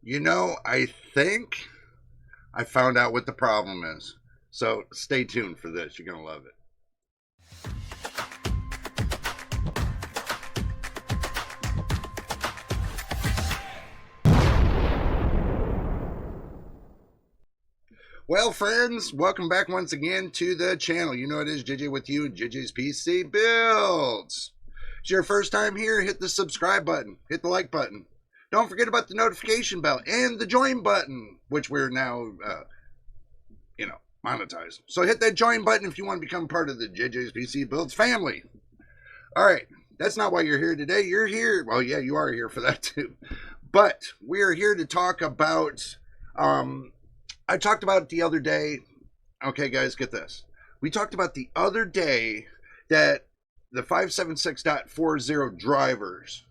I think I found out what the problem is. So stay tuned for this. You're going to love it. Well, friends, welcome back once again to the channel. You know it is JJ with you, JJ's PC Builds. If it's your first time here, hit the subscribe button, hit the like button. Don't forget about the notification bell and the join button, which we're now, monetized. So hit that join button if you want to become part of the JJ's PC Builds family. All right, that's not why you're here today. You're here, well, yeah, you are here for that too. But we are here to talk about, I talked about it the other day. Okay, guys, get this. We talked about the other day that the 576.40 drivers,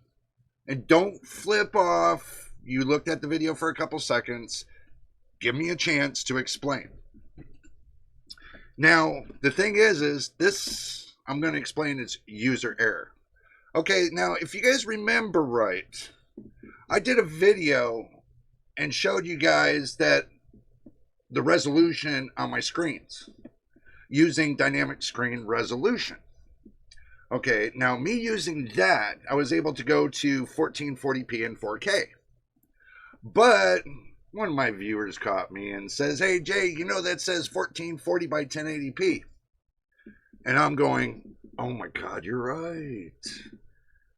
and don't flip off. You looked at the video for a couple seconds. Give me a chance to explain. Now, the thing is this, I'm going to explain it's user error. Okay, now, if you guys remember right, I did a video and showed you guys that the resolution on my screens using dynamic screen resolution. Okay, now me using that, I was able to go to 1440p and 4K. But one of my viewers caught me and says, "Hey Jay, that says 1440 by 1080p." And I'm going, "Oh my God, you're right."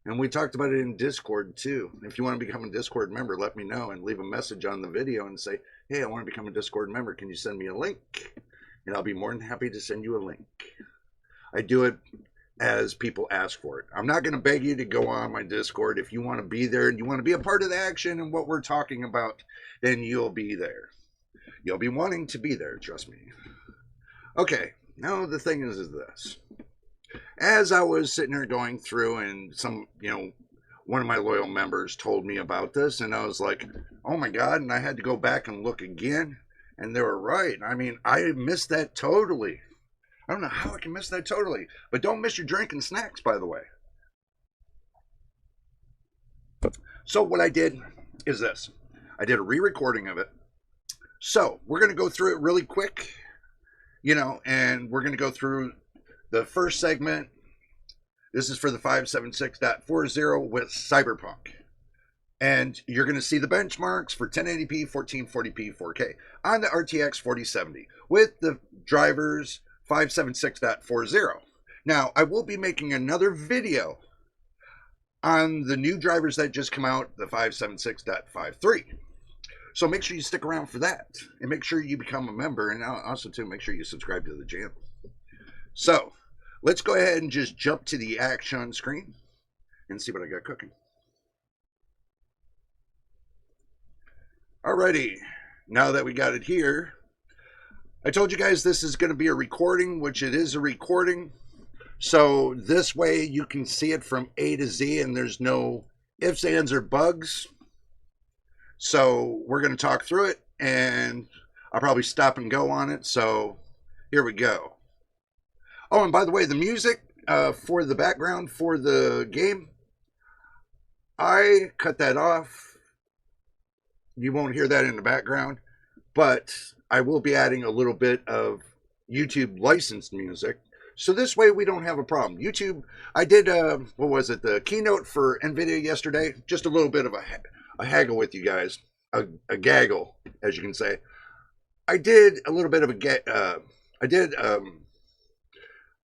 And we talked about it in Discord too. If you want to become a Discord member, let me know and leave a message on the video and say, "Hey, I want to become a Discord member. Can you send me a link?" And I'll be more than happy to send you a link. I do it as people ask for it. I'm not going to beg you to go on my Discord. If you want to be there and you want to be a part of the action and what we're talking about, then you'll be there. You'll be wanting to be there, trust me. Okay, now the thing is this. As I was sitting there going through and one of my loyal members told me about this, and I was like, oh my God, and I had to go back and look again, and they were right. I mean, I missed that totally. I don't know how I can miss that totally, but don't miss your drink and snacks, by the way. So what I did is this. I did a re-recording of it. So we're going to go through it really quick, and we're going to go through the first segment. This is for the 576.40 with Cyberpunk. And you're going to see the benchmarks for 1080p, 1440p, 4K on the RTX 4070 with the drivers 576.40. Now, I will be making another video on the new drivers that just come out, the 576.53. So make sure you stick around for that. And make sure you become a member. And also, too, make sure you subscribe to the channel. So, let's go ahead and just jump to the action screen and see what I got cooking. Alrighty, now that we got it here, I told you guys this is going to be a recording, which it is a recording. So this way you can see it from A to Z and there's no ifs, ands, or bugs. So we're going to talk through it and I'll probably stop and go on it. So here we go. Oh, and by the way, the music for the background for the game, I cut that off. You won't hear that in the background, but I will be adding a little bit of YouTube licensed music. So this way we don't have a problem. YouTube, I did, the keynote for NVIDIA yesterday. Just a little bit of a haggle with you guys. A gaggle, as you can say. I did a little bit of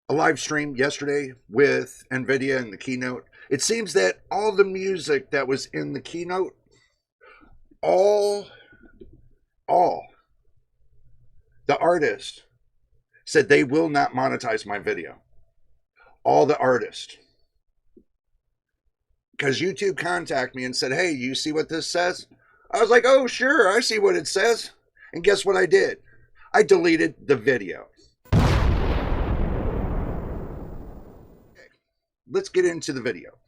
a live stream yesterday with NVIDIA and the keynote. It seems that all the music that was in the keynote, all the artists said they will not monetize my video. All the artists. Because YouTube contacted me and said, "Hey, you see what this says?" I was like, "Oh, sure, I see what it says." And guess what I did? I deleted the video. Let's get into the video.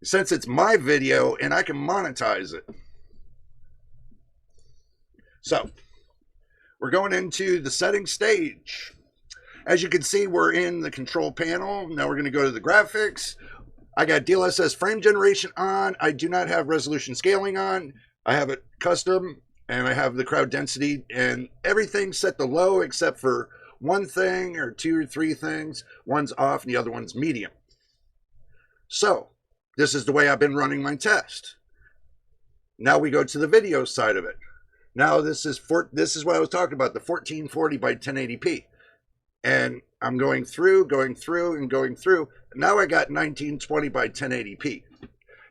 Since it's my video and I can monetize it. So, we're going into the settings stage. As you can see, we're in the control panel. Now we're going to go to the graphics. I got DLSS frame generation on. I do not have resolution scaling on. I have it custom, and I have the crowd density and everything set to low except for one thing or two or three things. One's off and the other one's medium. So this is the way I've been running my test. Now we go to the video side of it. Now this is what I was talking about, the 1440 by 1080p. And I'm going through. Now I got 1920 by 1080p.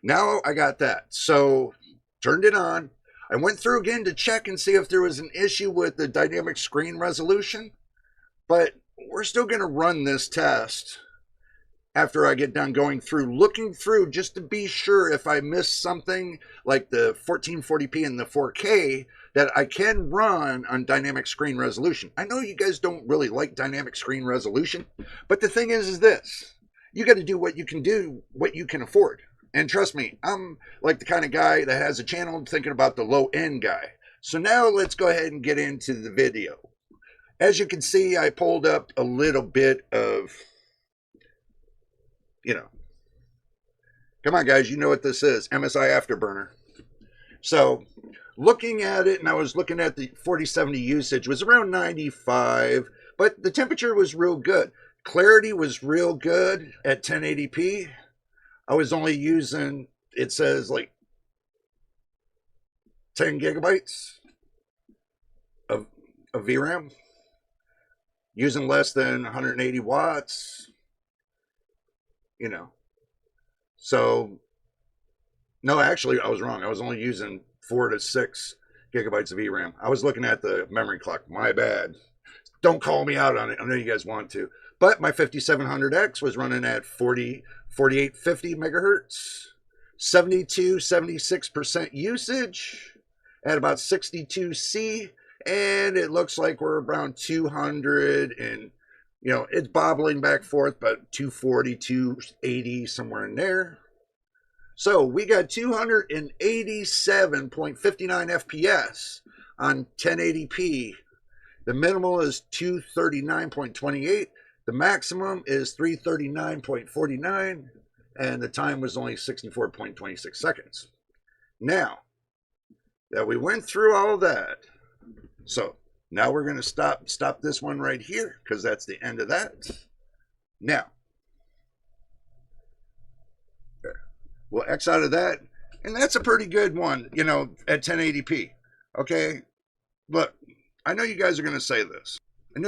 Now I got that. So turned it on. I went through again to check and see if there was an issue with the dynamic screen resolution. But we're still going to run this test after I get done going through, looking through just to be sure if I missed something like the 1440p and the 4K that I can run on dynamic screen resolution. I know you guys don't really like dynamic screen resolution, but the thing is this. You got to do what you can do, what you can afford. And trust me, I'm like the kind of guy that has a channel thinking about the low end guy. So now let's go ahead and get into the video. As you can see, I pulled up a little bit of, come on guys, you know what this is, MSI Afterburner. So looking at it, and I was looking at the 4070 usage, was around 95, but the temperature was real good. Clarity was real good at 1080p. I was only using, it says like 10 gigabytes of VRAM, using less than 180 watts, So, no, actually, I was wrong. I was only using 4 to 6 gigabytes of VRAM. I was looking at the memory clock. My bad. Don't call me out on it. I know you guys want to. But my 5700X was running at 4850 megahertz, 76% usage at about 62C. And it looks like we're around 200 and, it's bobbling back and forth, but 240, 280, somewhere in there. So we got 287.59 FPS on 1080p. The minimal is 239.28. The maximum is 339.49. And the time was only 64.26 seconds. Now that we went through all that, so now we're going to stop this one right here because that's the end of that. Now, we'll X out of that, and that's a pretty good one, at 1080p. Okay, look, I know you guys are going to say this. At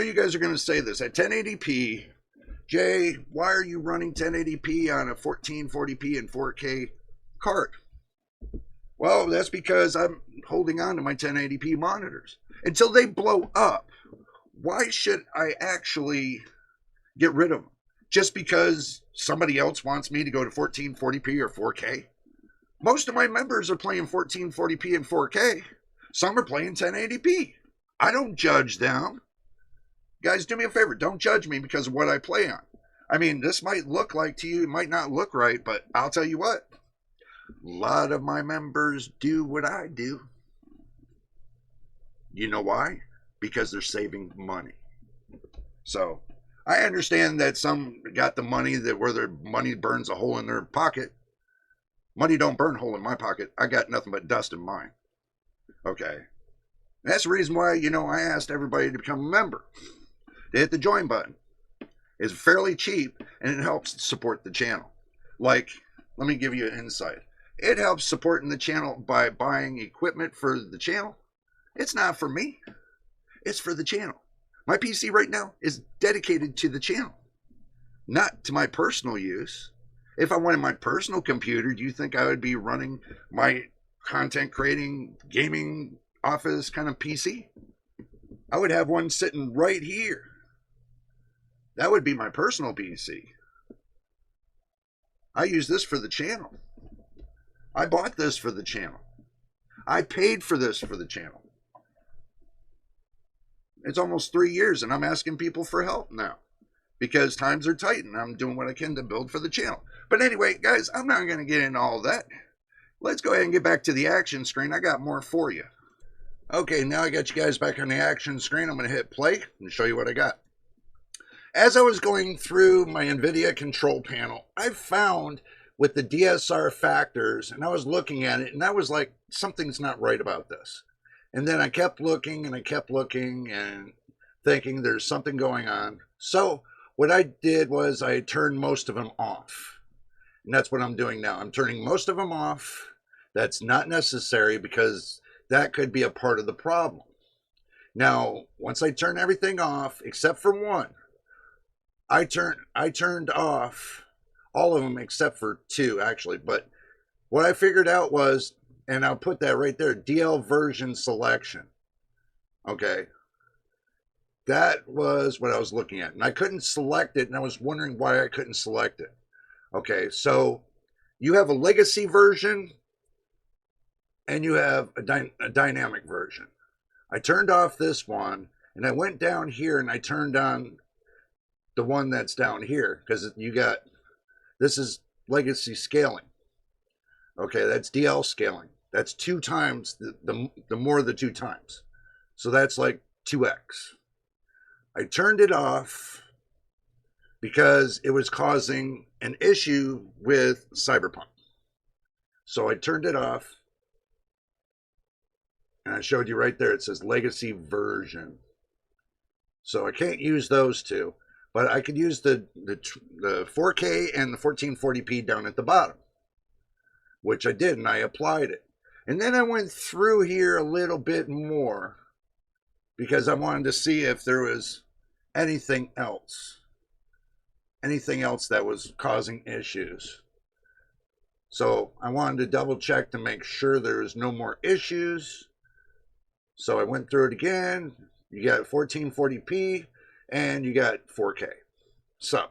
1080p, Jay, why are you running 1080p on a 1440p and 4K card? Well, that's because I'm holding on to my 1080p monitors. Until they blow up, why should I actually get rid of them? Just because somebody else wants me to go to 1440p or 4K? Most of my members are playing 1440p and 4K. Some are playing 1080p. I don't judge them. Guys, do me a favor. Don't judge me because of what I play on. I mean, this might look like to you, it might not look right, but I'll tell you what. A lot of my members do what I do. You know why? Because they're saving money. So I understand that some got the money where their money burns a hole in their pocket. Money don't burn a hole in my pocket. I got nothing but dust in mine. Okay. That's the reason why, I asked everybody to become a member. To hit the join button. It's fairly cheap and it helps support the channel. Like, let me give you an insight. It helps supporting the channel by buying equipment for the channel. It's not for me. It's for the channel. My PC right now is dedicated to the channel, not to my personal use. If I wanted my personal computer, do you think I would be running my content creating, gaming office kind of PC? I would have one sitting right here. That would be my personal PC. I use this for the channel. I bought this for the channel. I paid for this for the channel. It's almost 3 years and I'm asking people for help now because times are tight and I'm doing what I can to build for the channel. But anyway, guys, I'm not going to get into all that. Let's go ahead and get back to the action screen. I got more for you. Okay, now I got you guys back on the action screen. I'm going to hit play and show you what I got. As I was going through my NVIDIA control panel, I found with the DSR factors, and I was looking at it, and I was like, something's not right about this. And then I kept looking, and I kept looking, and thinking there's something going on. So what I did was I turned most of them off. And that's what I'm doing now. I'm turning most of them off. That's not necessary because that could be a part of the problem. Now, once I turn everything off, except for one, I turned off all of them except for two, actually. But what I figured out was, and I'll put that right there, DL version selection. Okay. That was what I was looking at. And I couldn't select it, and I was wondering why I couldn't select it. Okay, so you have a legacy version, and you have a dynamic version. I turned off this one, and I went down here, and I turned on the one that's down here, because you got, this is legacy scaling. Okay, that's DL scaling. That's 2 times, the more the 2 times. So that's like 2x. I turned it off because it was causing an issue with Cyberpunk. So I turned it off, and I showed you right there, it says legacy version. So I can't use those two, but I could use the 4K and the 1440p down at the bottom, which I did, and I applied it. And then I went through here a little bit more because I wanted to see if there was anything else that was causing issues. So I wanted to double check to make sure there was no more issues. So I went through it again. You got 1440p and you got 4K. So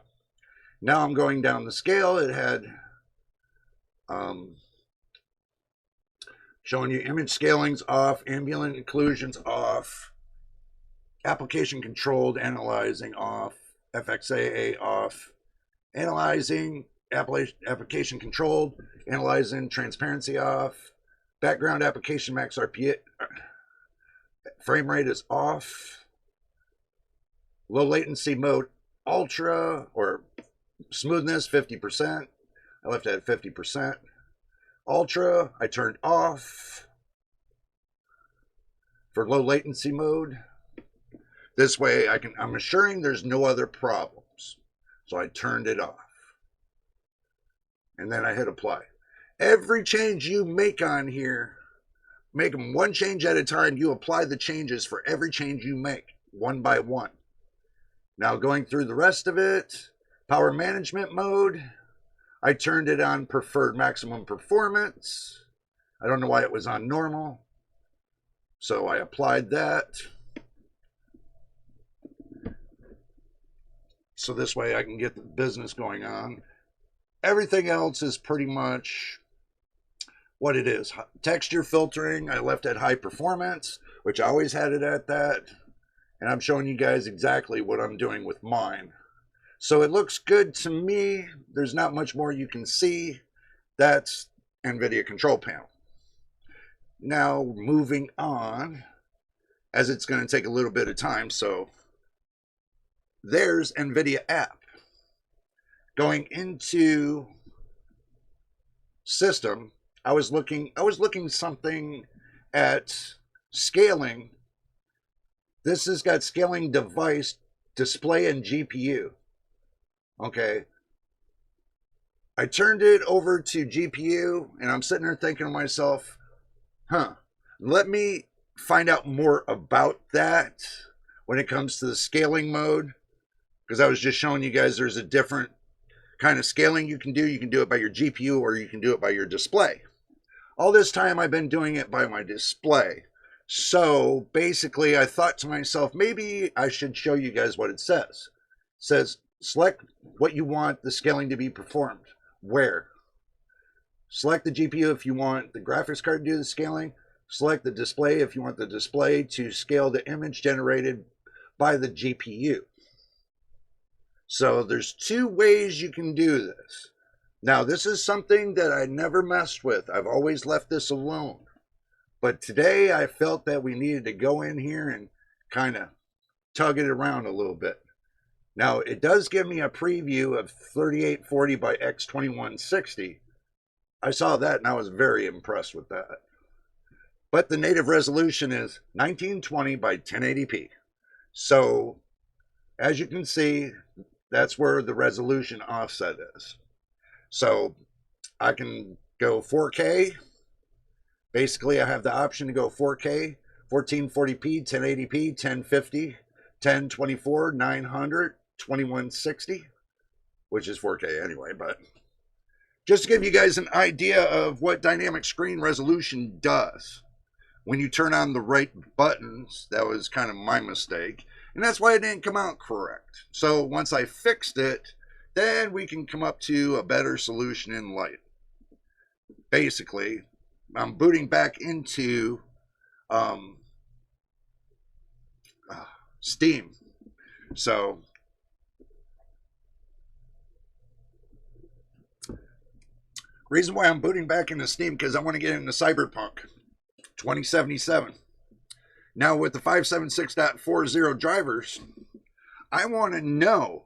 now I'm going down the scale. It had showing you image scaling's off, ambient occlusions off, application controlled, analyzing off, FXAA off, analyzing, application controlled, analyzing, transparency off, background application max RPA, frame rate is off, low latency mode ultra or smoothness 50%. I left it at 50%. Ultra I turned off for low latency mode. This way I'm assuring there's no other problems. So I turned it off. And then I hit apply. Every change you make on here, make them one change at a time. You apply the changes for every change you make, one by one. Now going through the rest of it, power management mode, I turned it on preferred maximum performance. I don't know why it was on normal. So I applied that. So this way I can get the business going on. Everything else is pretty much what it is. Texture filtering, I left at high performance, which I always had it at that. And I'm showing you guys exactly what I'm doing with mine. So it looks good to me. There's not much more you can see. That's NVIDIA control panel. Now moving on, as it's going to take a little bit of time. So there's NVIDIA app. Going into system, I was looking something at scaling. This has got scaling device, display, and GPU. Okay. I turned it over to GPU, and I'm sitting there thinking to myself, let me find out more about that when it comes to the scaling mode. Because I was just showing you guys there's a different kind of scaling you can do. You can do it by your GPU or you can do it by your display. All this time I've been doing it by my display. So basically I thought to myself, maybe I should show you guys what it says. It says, select what you want the scaling to be performed. Where? Select the GPU if you want the graphics card to do the scaling. Select the display if you want the display to scale the image generated by the GPU. So there's 2 ways you can do this. Now, this is something that I never messed with. I've always left this alone. But today I felt that we needed to go in here and kind of tug it around a little bit. Now, it does give me a preview of 3840 by x2160. I saw that and I was very impressed with that. But the native resolution is 1920 by 1080p. So, as you can see, that's where the resolution offset is. So, I can go 4K. Basically, I have the option to go 4K, 1440p, 1080p, 1050, 1024, 900, 2160, which is 4K anyway, but just to give you guys an idea of what dynamic screen resolution does. When you turn on the right buttons, that was kind of my mistake, and that's why it didn't come out correct. So once I fixed it, then we can come up to a better solution in light. Basically, I'm booting back into Steam. So reason why I'm booting back into Steam, because I want to get into Cyberpunk 2077. Now with the 576.40 drivers, I want to know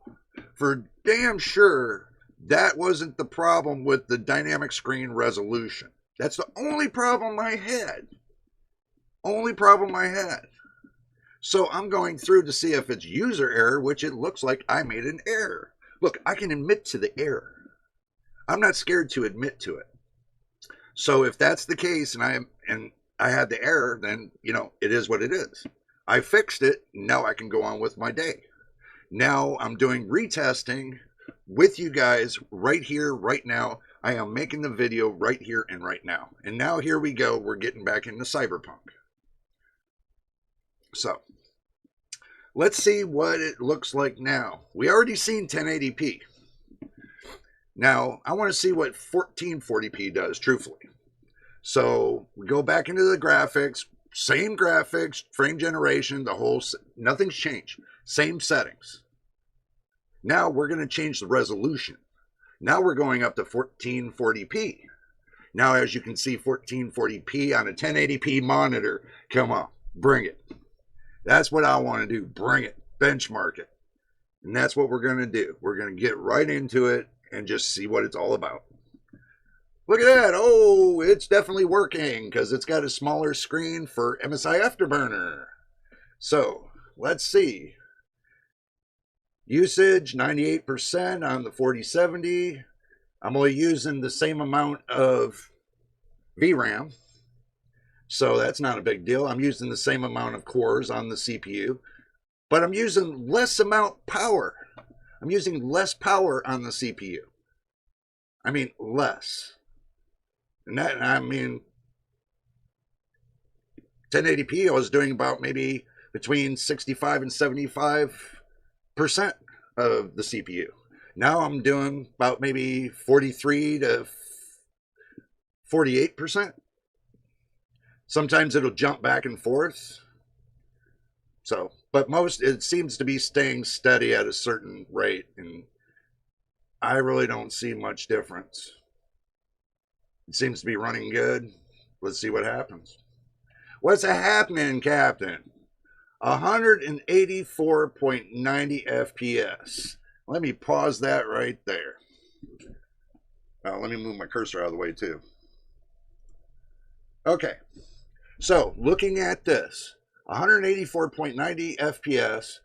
for damn sure that wasn't the problem with the dynamic screen resolution. That's the only problem I had. Only problem I had. So I'm going through to see if it's user error, which it looks like I made an error. Look, I can admit to the error. I'm not scared to admit to it. So if that's the case and I had the error, then, you know, it is what it is. I fixed it. Now I can go on with my day. Now I'm doing retesting with you guys right here, right now. I am making the video right here and right now. And now here we go. We're getting back into Cyberpunk. So let's see what it looks like now. We already seen 1080p. Now I want to see what 1440p does, truthfully. So we go back into the graphics, same graphics, frame generation, the whole, nothing's changed. Same settings. Now we're going to change the resolution. Now we're going up to 1440p. Now, as you can see, 1440p on a 1080p monitor. Come on, bring it. That's what I want to do. Bring it. Benchmark it. And that's what we're going to do. We're going to get right into it and just see what it's all about. Look at that. Oh, it's definitely working because it's got a smaller screen for MSI Afterburner. So, let's see. Usage, 98% on the 4070. I'm only using the same amount of VRAM. So that's not a big deal. I'm using the same amount of cores on the CPU. But I'm using less amount power. I'm using less power on the CPU. I mean, less. And that, I mean, 1080p, I was doing about maybe between 65 and 75% of the CPU. Now I'm doing about maybe 43 to 48%. Sometimes it'll jump back and forth. So, but most, it seems to be staying steady at a certain rate, and I really don't see much difference. It seems to be running good. Let's see what happens. What's happening, Captain? 184.90 FPS. Let me pause that right there. Let me move my cursor out of the way too. Okay, so looking at this, 184.90 FPS.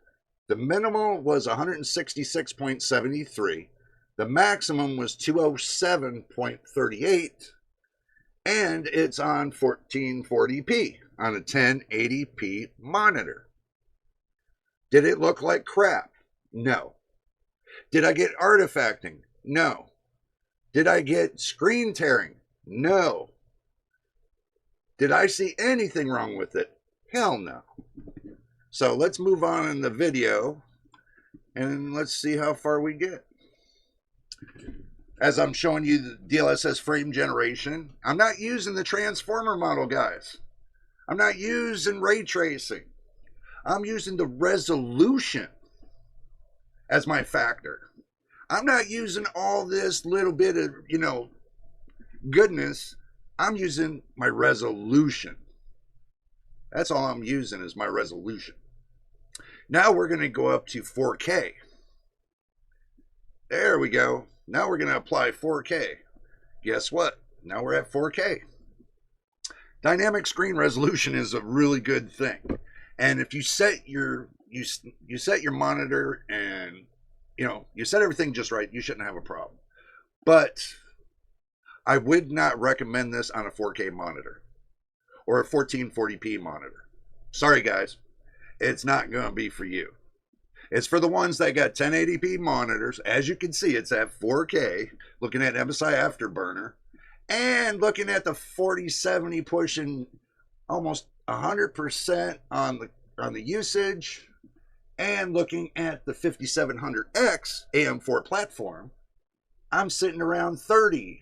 The minimal was 166.73. The maximum was 207.38. And it's on 1440p on a 1080p monitor. Did it look like crap? No. Did I get artifacting? No. Did I get screen tearing? No. Did I see anything wrong with it? Hell no. So let's move on in the video and let's see how far we get. As I'm showing you the DLSS frame generation, I'm not using the transformer model, guys. I'm not using ray tracing. I'm using the resolution as my factor. I'm not using all this little bit of, you know, goodness. I'm using my resolution. That's all I'm using is my resolution. Now we're going to go up to 4K. There we go. Now we're going to apply 4K. Guess what? Now we're at 4K. Dynamic screen resolution is a really good thing. And if you set your you set your monitor and you set everything just right, you shouldn't have a problem. But I would not recommend this on a 4K monitor or a 1440p monitor. Sorry guys, it's not going to be for you. It's for the ones that got 1080p monitors. As you can see, it's at 4K, looking at MSI Afterburner, and looking at the 4070 pushing almost 100% on the usage, and looking at the 5700X AM4 platform, I'm sitting around 30%.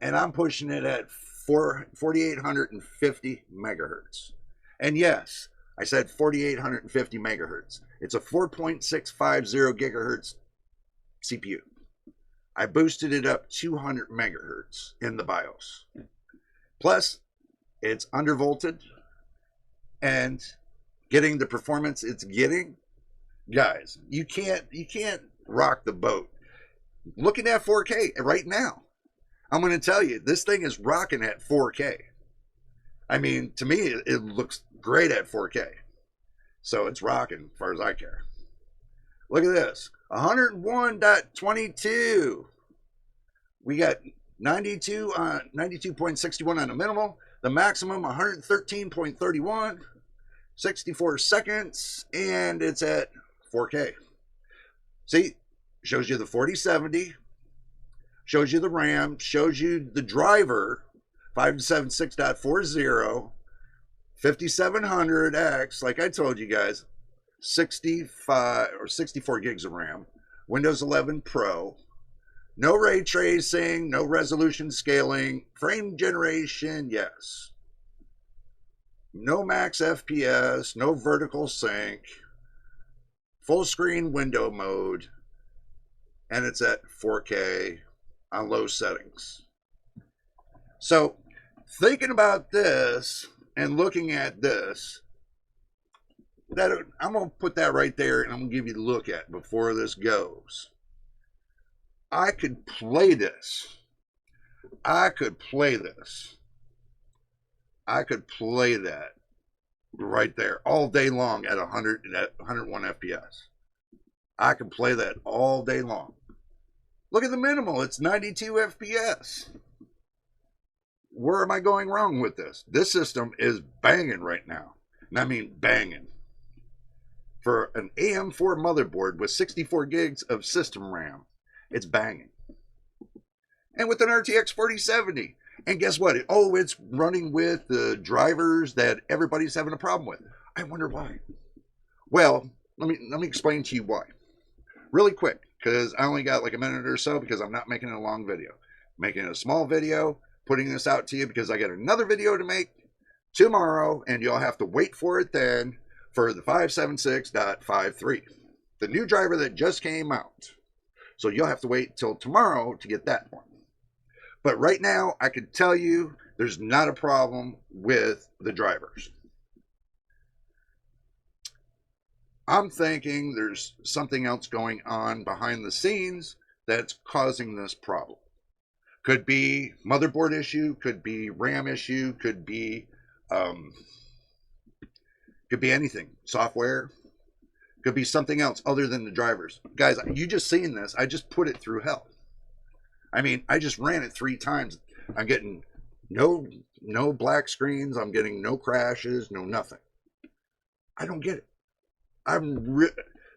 And I'm pushing it at 4850 megahertz. And yes, I said 4850 megahertz. It's a 4.650 gigahertz CPU. I boosted it up 200 megahertz in the BIOS. Plus, it's undervolted and getting the performance it's getting. Guys, you can't rock the boat. Looking at 4K right now, I'm going to tell you, this thing is rocking at 4K. I mean, to me, it looks great at 4K. So it's rocking as far as I care. Look at this. 101.22. We got 92.61 on the minimal. The maximum 113.31. 64 seconds. And it's at 4K. See, shows you the 4070. Shows you the RAM. Shows you the driver. 576.40. 5700X, like I told you guys, 65 or 64 gigs of RAM, Windows 11 Pro, no ray tracing, no resolution scaling, frame generation, yes, no max FPS, no vertical sync, full screen window mode, and it's at 4K on low settings. So, thinking about this and looking at this, I'm going to put that right there and I'm going to give you a look at before this goes. I could play this. I could play this. I could play that right there all day long at 101 FPS. I could play that all day long. Look at the minimal. It's 92 FPS. Where am I going wrong with this? This system is banging right now. And I mean banging. For an AM4 motherboard with 64 gigs of system RAM, it's banging. And with an RTX 4070. And guess what? It's running with the drivers that everybody's having a problem with. I wonder why. Well, let me explain to you why. Really quick, because I only got like a minute or so because I'm not making a long video. I'm making a small video, putting this out to you because I got another video to make tomorrow, and you'll have to wait for it then for the 576.53, the new driver that just came out. So you'll have to wait till tomorrow to get that one. But right now, I can tell you there's not a problem with the drivers. I'm thinking there's something else going on behind the scenes that's causing this problem. Could be motherboard issue, could be RAM issue, could be anything. Software, could be something else other than the drivers. Guys, you just seen this. I just put it through hell. I mean, I just ran it 3 times. I'm getting no black screens. I'm getting no crashes, no nothing. I don't get it.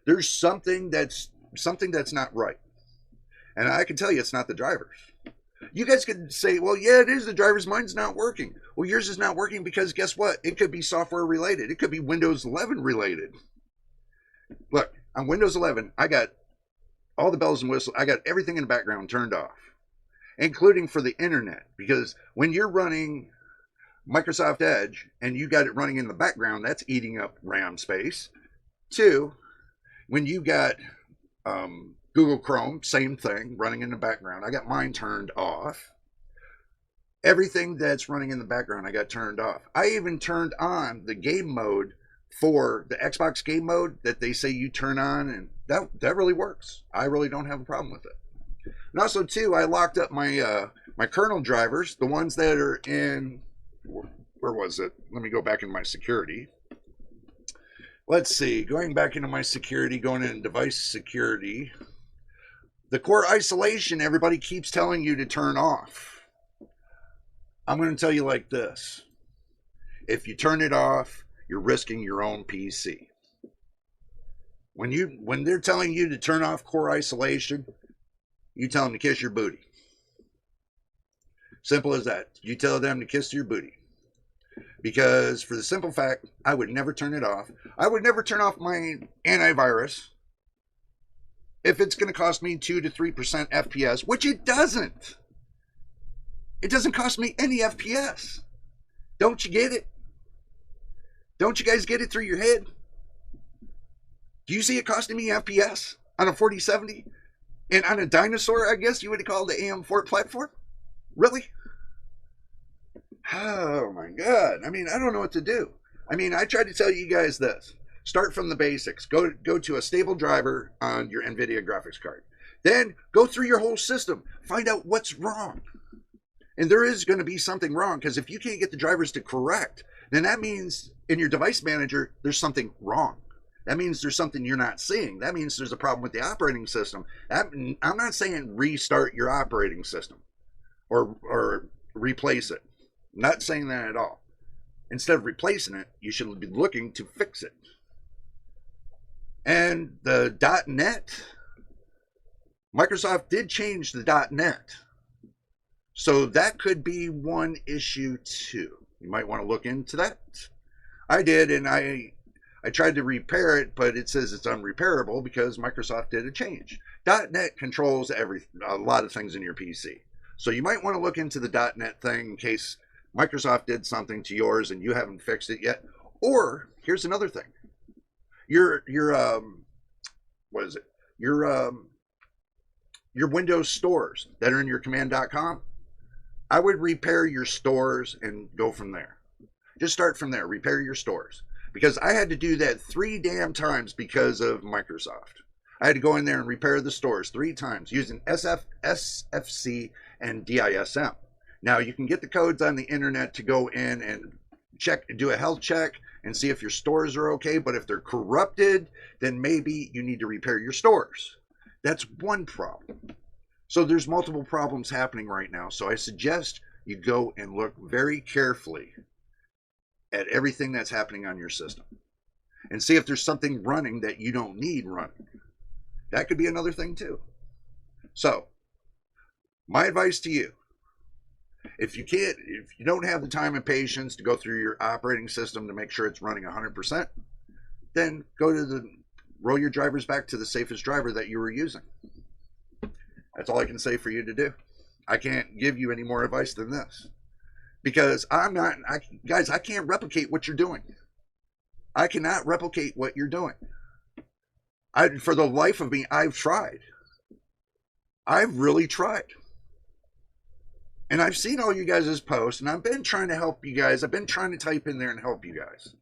There's something that's not right. And I can tell you it's not the drivers. You guys could say, well, yeah, it is the drivers. Mine's not working. Well, yours is not working because guess what? It could be software related. It could be Windows 11 related. Look, on Windows 11, I got all the bells and whistles. I got everything in the background turned off, including for the internet. Because when you're running Microsoft Edge and you got it running in the background, that's eating up RAM space. 2, when you got Google Chrome, same thing, running in the background. I got mine turned off. Everything that's running in the background, I got turned off. I even turned on the game mode for the Xbox game mode that they say you turn on, and that really works. I really don't have a problem with it. And also too, I locked up my my kernel drivers, the ones that are in, where was it? Let me go back in my security. Let's see, going back into my security, going into device security. The core isolation, everybody keeps telling you to turn off. I'm going to tell you like this. If you turn it off, you're risking your own PC. When they're telling you to turn off core isolation, you tell them to kiss your booty. Simple as that. You tell them to kiss your booty. Because for the simple fact, I would never turn it off. I would never turn off my antivirus if it's going to cost me 2 to 3% FPS, which it doesn't. It doesn't cost me any FPS. Don't you get it? Don't you guys get it through your head? Do you see it costing me FPS on a 4070? And on a dinosaur, I guess you would call the AM4 platform? Really? Oh my God. I mean, I don't know what to do. I mean, I tried to tell you guys this. Start from the basics. Go to a stable driver on your NVIDIA graphics card. Then go through your whole system. Find out what's wrong. And there is going to be something wrong, because if you can't get the drivers to correct, then that means in your device manager, there's something wrong. That means there's something you're not seeing. That means there's a problem with the operating system. I'm not saying restart your operating system or replace it. I'm not saying that at all. Instead of replacing it, you should be looking to fix it. And the .NET, Microsoft did change the .NET. So that could be one issue too. You might want to look into that. I did, and I tried to repair it, but it says it's unrepairable because Microsoft did a change. .NET controls a lot of things in your PC. So you might want to look into the .NET thing in case Microsoft did something to yours and you haven't fixed it yet. Or here's another thing. Your Windows stores that are in your command.com, I would repair your stores and go from there. Just start from there. Repair your stores. Because I had to do that 3 damn times because of Microsoft. I had to go in there and repair the stores 3 times using SFC and DISM. Now you can get the codes on the internet to go in and check, do a health check and see if your stores are okay. But if they're corrupted, then maybe you need to repair your stores. That's one problem. So there's multiple problems happening right now. So I suggest you go and look very carefully at everything that's happening on your system and see if there's something running that you don't need running. That could be another thing too. So my advice to you, if you don't have the time and patience to go through your operating system to make sure it's running 100%, then roll your drivers back to the safest driver that you were using. That's all I can say for you to do. I can't give you any more advice than this, because guys, I can't replicate what you're doing. I cannot replicate what you're doing. For the life of me, I've tried. I've really tried. And I've seen all you guys' posts, and I've been trying to help you guys. I've been trying to type in there and help you guys.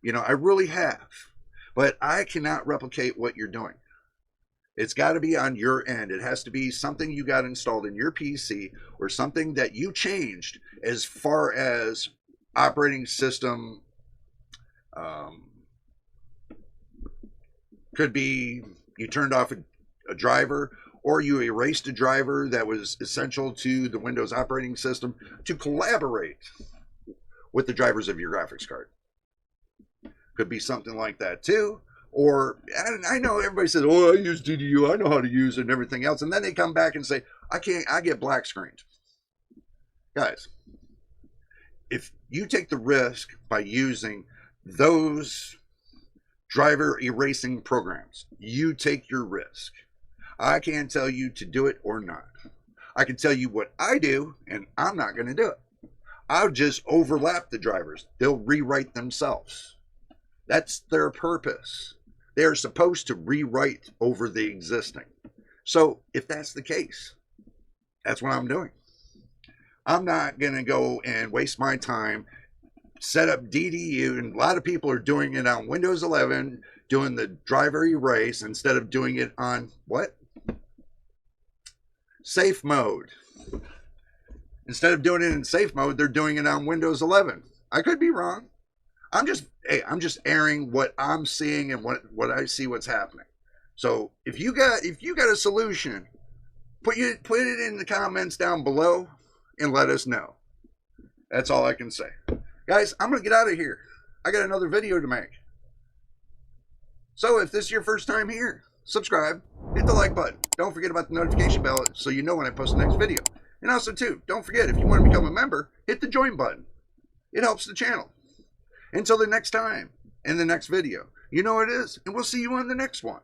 You know, I really have. But I cannot replicate what you're doing. It's got to be on your end. It has to be something you got installed in your PC or something that you changed as far as operating system. Could be you turned off a driver, or you erased a driver that was essential to the Windows operating system to collaborate with the drivers of your graphics card. Could be something like that too. Or, I know everybody says, oh, I use DDU, I know how to use it and everything else. And then they come back and say, I get black screened. Guys, if you take the risk by using those driver erasing programs, you take your risk. I can't tell you to do it or not. I can tell you what I do, and I'm not going to do it. I'll just overlap the drivers. They'll rewrite themselves. That's their purpose. They're supposed to rewrite over the existing. So if that's the case, that's what I'm doing. I'm not going to go and waste my time set up DDU, and a lot of people are doing it on Windows 11, doing the driver erase instead of doing it on what? Safe mode. Instead of doing it in safe mode, they're doing it on Windows 11. I could be wrong. I'm just airing what I'm seeing and what I see what's happening. So if you got a solution, put it in the comments down below and let us know. That's all I can say. Guys, I'm going to get out of here. I got another video to make. So if this is your first time here, subscribe, hit the like button. Don't forget about the notification bell so you know when I post the next video. And also, too, don't forget, if you want to become a member, hit the join button. It helps the channel. Until the next time, in the next video, you know what it is, and we'll see you on the next one.